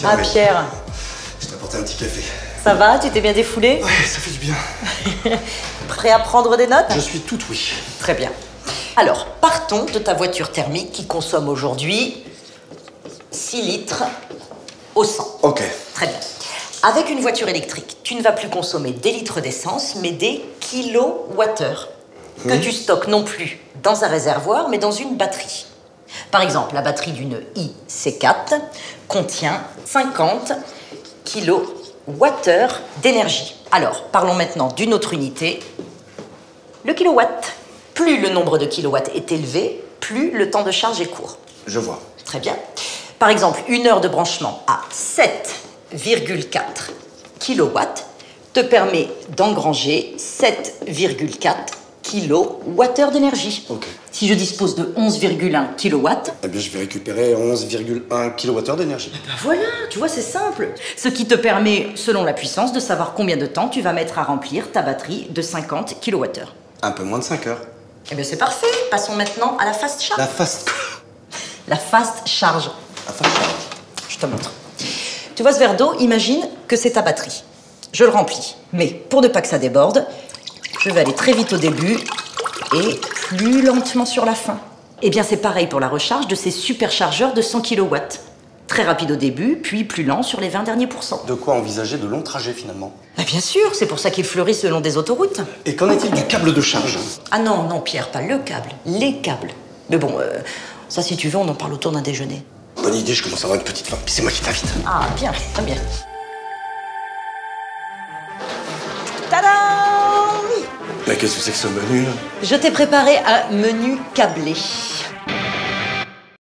Ah, Pierre. Je t'ai apporté un petit café. Ça va? Tu t'es bien défoulé? Ouais, ça fait du bien. Prêt à prendre des notes? Je suis tout oui. Très bien. Alors, partons de ta voiture thermique qui consomme aujourd'hui 6 litres au 100. Ok. Très bien. Avec une voiture électrique, tu ne vas plus consommer des litres d'essence, mais des kilowattheures que tu stockes non plus dans un réservoir, mais dans une batterie. Par exemple, la batterie d'une IC4 contient 50 kilowattheures d'énergie. Alors, parlons maintenant d'une autre unité, le kilowatt. Plus le nombre de kilowatts est élevé, plus le temps de charge est court. Je vois. Très bien. Par exemple, une heure de branchement à 7,4 kilowatts te permet d'engranger 7,4 kilowattheures d'énergie. Ok. Si je dispose de 11,1 kilowatts, Eh bien, je vais récupérer 11,1 kWh d'énergie. ben voilà, tu vois, c'est simple. Ce qui te permet, selon la puissance, de savoir combien de temps tu vas mettre à remplir ta batterie de 50 kilowattheures. Un peu moins de 5 heures. Eh bien, c'est parfait. Passons maintenant à la fast charge. La fast... La fast charge. La fast charge. Je te montre. Tu vois ce verre d'eau, imagine que c'est ta batterie. Je le remplis. Mais pour ne pas que ça déborde, je vais aller très vite au début et plus lentement sur la fin. Eh bien, c'est pareil pour la recharge de ces superchargeurs de 100 kW. Très rapide au début, puis plus lent sur les 20 derniers pourcents. De quoi envisager de longs trajets finalement. Ah, bien sûr, c'est pour ça qu'ils fleurissent le long des autoroutes. Et qu'en est-il du câble de charge? Ah non, non, Pierre, pas le câble, les câbles. Mais bon, ça, si tu veux, on en parle autour d'un déjeuner. Bonne idée, je commence à avoir une petite faim. Puis c'est moi qui t'invite. Ah, bien, très bien. Tadam! Mais qu'est-ce que c'est que ce menu là? Je t'ai préparé un menu câblé.